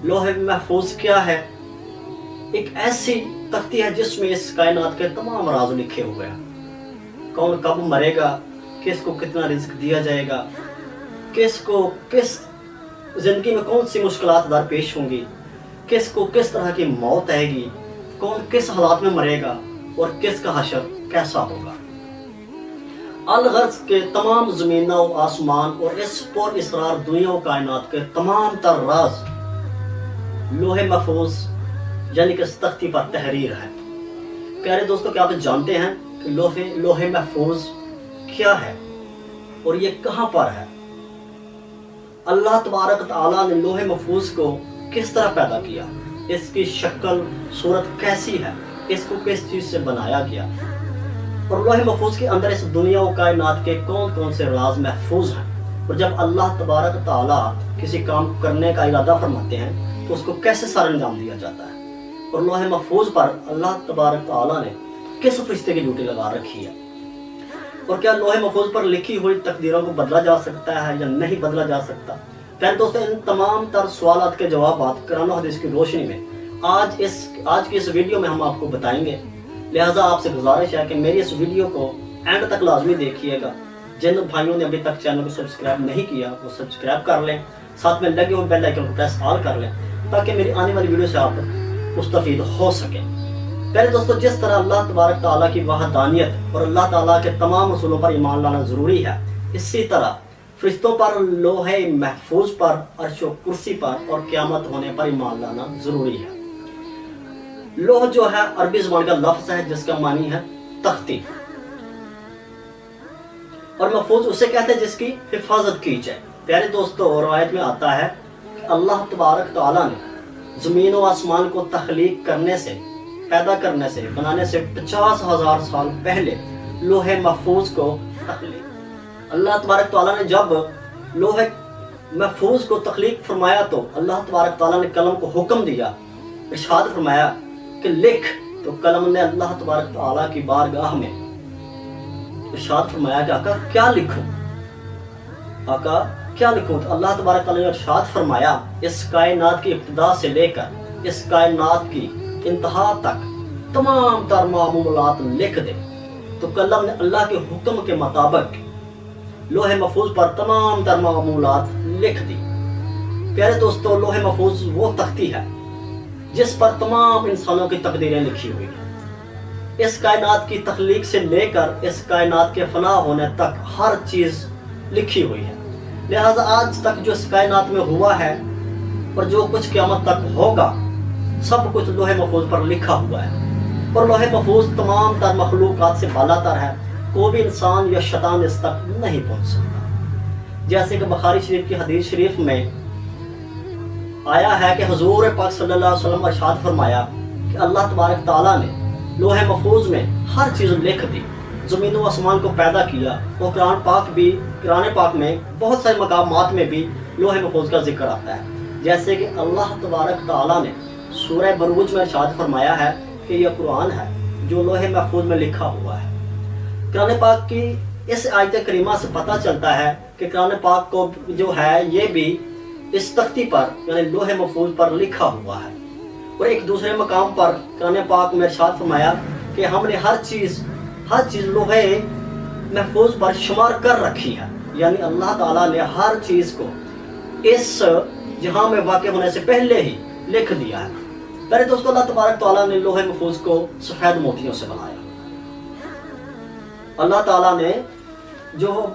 لوح محفوظ کیا ہے؟ ایک ایسی تختی ہے جس میں اس کائنات کے تمام راز لکھے ہوئے ہیں۔ کون کب مرے گا، کس کو کتنا رزق دیا جائے گا، کس کو کس زندگی میں کون سی مشکلات درپیش ہوں گی، کس کو کس طرح کی موت آئے گی، کون کس حالات میں مرے گا اور کس کا حشر کیسا ہوگا۔ الغرض کے تمام زمین و آسمان اور اس پر اسرار دنیا و کائنات کے تمام تر راز لوح محفوظ یعنی کہ اس تختی پر تحریر ہے۔ پیارے دوستو، کیا آپ جانتے ہیں کہ لوح محفوظ کیا ہے اور یہ کہاں پر ہے؟ اللہ تبارک تعالیٰ نے لوح محفوظ کو کس طرح پیدا کیا، اس کی شکل صورت کیسی ہے، اس کو کس چیز سے بنایا گیا، اور لوح محفوظ کے اندر اس دنیا و کائنات کے کون کون سے راز محفوظ ہیں، اور جب اللہ تبارک تعالیٰ کسی کام کرنے کا ارادہ فرماتے ہیں تو اس کو کیسے سر انجام دیا جاتا ہے، اور لوح محفوظ پر اللہ تبارک تعالیٰ نے کس فرشتے کی ڈیوٹی لگا رکھی ہے، اور کیا لوح محفوظ پر لکھی ہوئی تقدیروں کو بدلا جا سکتا ہے یا نہیں بدلا جا سکتا۔ پھر دوستو، ان تمام تر سوالات کے جوابات قرآن و حدیث کی روشنی میں آج کی اس ویڈیو میں ہم آپ کو بتائیں گے۔ لہٰذا آپ سے گزارش ہے کہ میری اس ویڈیو کو اینڈ تک لازمی دیکھیے گا۔ جن بھائیوں نے ابھی تک چینل کو سبسکرائب نہیں کیا وہ سبسکرائب کر لیں، ساتھ میں لگے ہوئے بیل آئیکن کو پریس آل کر لیں تاکہ میری آنے والی ویڈیو سے آپ مستفید ہو سکیں۔ پہلے دوستو، جس طرح اللہ تبارک تعالیٰ کی وحدانیت اور اللہ تعالیٰ کے تمام رسولوں پر ایمان لانا ضروری ہے، اسی طرح فرشتوں پر، لوح محفوظ پر، عرش و کرسی پر اور قیامت ہونے پر ایمان لانا ضروری ہے۔ لوح جو ہے عربی زبان کا لفظ ہے جس کا معنی ہے تختی، اور محفوظ اسے کہتے ہیں جس کی حفاظت کی جائے۔ پیارے دوستو، روایت میں آتا ہے کہ اللہ تبارک تعالیٰ نے زمین و آسمان کو تخلیق کرنے سے، پیدا کرنے سے، بنانے سے 50,000 سال پہلے لوح محفوظ کو تخلیق۔ اللہ تبارک تعالیٰ نے جب لوح محفوظ کو تخلیق فرمایا تو اللہ تبارک تعالیٰ نے قلم کو حکم دیا، ارشاد فرمایا کہ لکھ، تو قلم نے اللہ تبارک تعالیٰ کی بارگاہ میں ارشاد فرمایا کہ آقا کیا لکھوں، آقا کیا لکھوں؟ تو اللہ تبارک تعالیٰ نے ارشاد فرمایا اس کائنات کی ابتدا سے لے کر اس کائنات کی انتہا تک تمام تر معمولات لکھ دے۔ تو قلم نے اللہ کے حکم کے مطابق لوح محفوظ پر تمام تر معمولات لکھ دی۔ پیارے دوستو، لوح محفوظ وہ تختی ہے جس پر تمام انسانوں کی تقدیریں لکھی ہوئی ہیں۔ اس کائنات کی تخلیق سے لے کر اس کائنات کے فنا ہونے تک ہر چیز لکھی ہوئی ہے۔ لہذا آج تک جو اس کائنات میں ہوا ہے اور جو کچھ قیامت تک ہوگا، سب کچھ لوح محفوظ پر لکھا ہوا ہے، اور لوح محفوظ تمام تر مخلوقات سے بالا تر ہے، کوئی بھی انسان یا شیطان اس تک نہیں پہنچ سکتا۔ جیسے کہ بخاری شریف کی حدیث شریف میں آیا ہے کہ حضور پاک صلی اللہ علیہ وسلم ارشاد فرمایا کہ اللہ تبارک تعالیٰ نے لوح محفوظ میں ہر چیز لکھ دی، زمین و آسمان کو پیدا کیا، اور قرآن پاک میں بہت سارے مقامات میں بھی لوح محفوظ کا ذکر آتا ہے۔ جیسے کہ اللہ تبارک تعالیٰ نے سورہ بروج میں ارشاد فرمایا ہے کہ یہ قرآن ہے جو لوح محفوظ میں لکھا ہوا ہے۔ قرآن پاک کی اس آیت کریمہ سے پتہ چلتا ہے کہ قرآن پاک کو جو ہے یہ بھی اس تختی پر یعنی لوح محفوظ پر لکھا ہوا ہے، اور ایک دوسرے مقام پر قرآن پاک میں ارشاد فرمایا کہ ہم نے ہر چیز لوح محفوظ پر شمار کر رکھی ہے، یعنی اللہ تعالیٰ نے ہر چیز کو اس جہاں میں واقع ہونے سے پہلے ہی لکھ دیا ہے۔ پہلے دوستو، اللہ تبارک تعالیٰ نے لوح محفوظ کو سفید موتیوں سے بنایا۔ اللہ تعالیٰ نے جو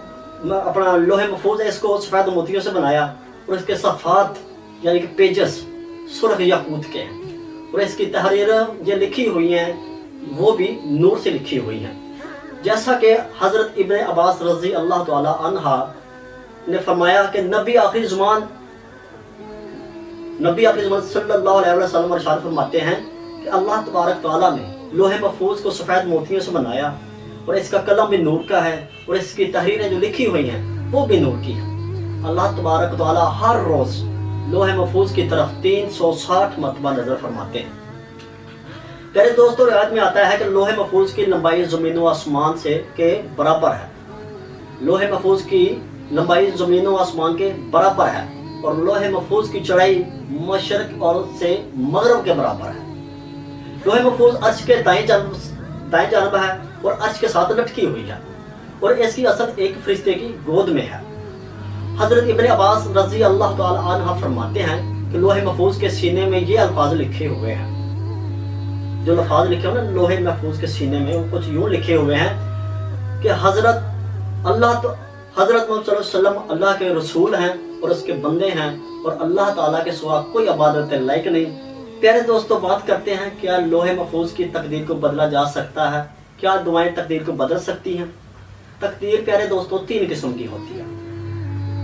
اپنا لوح محفوظ ہے اس کو سفید موتیوں سے بنایا، اور اس کے صفحات یعنی کہ پیجز سرخ یاقوت کے ہیں، اور اس کی تحریریں جو لکھی ہوئی ہیں وہ بھی نور سے لکھی ہوئی ہیں۔ جیسا کہ حضرت ابن عباس رضی اللہ تعالی عنہ نے فرمایا کہ نبی آخری زمان صلی اللہ علیہ وسلم ارشاد فرماتے ہیں کہ اللہ تبارک تعالیٰ نے لوح محفوظ کو سفید موتیوں سے بنایا، اور اس کا قلم بھی نور کا ہے، اور اس کی تحریریں جو لکھی ہوئی ہیں وہ بھی نور کی ہیں۔ اللہ تبارک تعالیٰ ہر روز لوح محفوظ کی طرف 360 مرتبہ نظر فرماتے ہیں۔ پہلے دوستو، روایت میں آتا ہے کہ لوح محفوظ کی لمبائی زمین و آسمان سے کے برابر ہے۔ لوح محفوظ کی لمبائی زمین و آسمان کے برابر ہے، اور لوح محفوظ کی چڑھائی مشرق اور سے مغرب کے برابر ہے۔ لوح محفوظ عرش کے دائیں جانب ہے اور عرش کے ساتھ لٹکی ہوئی ہے، اور اس کی اصل ایک فرشتے کی گود میں ہے۔ حضرت ابن عباس رضی اللہ تعالی عنہ فرماتے ہیں کہ لوح محفوظ کے سینے میں یہ الفاظ لکھے ہوئے ہیں، جو الفاظ لکھے ہوئے ہیں لوح محفوظ کے سینے میں، وہ کچھ یوں لکھے ہوئے ہیں کہ حضرت محمد صلی اللہ علیہ وسلم اللہ کے رسول ہیں اور اس کے بندے ہیں، اور اللہ تعالیٰ کے سوا کوئی عبادت لائق نہیں۔ پیارے دوستو، بات کرتے ہیں کیا لوح محفوظ کی تقدیر کو بدلا جا سکتا ہے؟ کیا دعائیں تقدیر کو بدل سکتی ہیں؟ تقدیر پیارے دوستو 3 قسم کی ہوتی ہے۔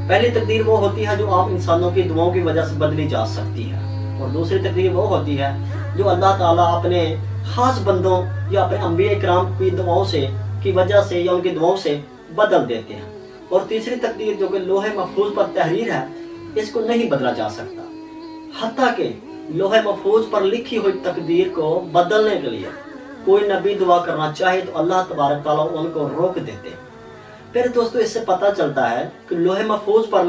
پہلی تقدیر وہ ہوتی ہے جو عام انسانوں کی دعاؤں کی وجہ سے بدلی جا سکتی ہے، اور دوسری تقدیر وہ ہوتی ہے جو اللہ تعالیٰ اپنے خاص بندوں یا اپنے انبیاء کرام کی دعاؤں سے کی وجہ سے یا ان کی دعاؤں سے بدل دیتے ہیں، اور تیسری تقدیر جو کہ لوح محفوظ پر تحریر ہے، اس کو نہیں بدلا جا سکتا، حتیٰ کہ لوح محفوظ پر لکھی ہوئی تقدیر کو بدلنے کے لیے کوئی نبی دعا کرنا چاہے تو اللہ تبارک تعالیٰ ان کو روک دیتے ہیں۔ پھر دوستو، اس سے پتہ چلتا ہے کہ لوح محفوظ پر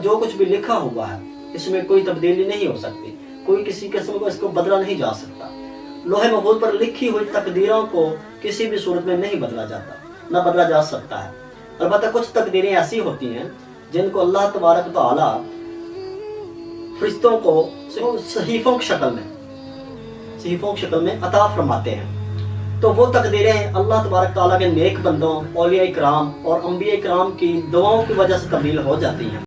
جو کچھ بھی لکھا ہوا ہے اس میں کوئی تبدیلی نہیں ہو سکتی، کوئی کسی قسم کو اس کو بدلا نہیں جا سکتا۔ لوح محفوظ پر لکھی ہوئی تقدیروں کو کسی بھی صورت میں نہیں بدلا جاتا، نہ بدلا جا سکتا ہے۔ البتہ کچھ تقدیریں ایسی ہوتی ہیں جن کو اللہ تبارک تعالیٰ فرشتوں کو صحیفوں کی شکل میں عطا فرماتے ہیں، تو وہ تقدیریں اللہ تبارک تعالیٰ کے نیک بندوں، اولیاء کرام اور انبیاء کرام کی دعاؤں کی وجہ سے تبدیل ہو جاتی ہیں۔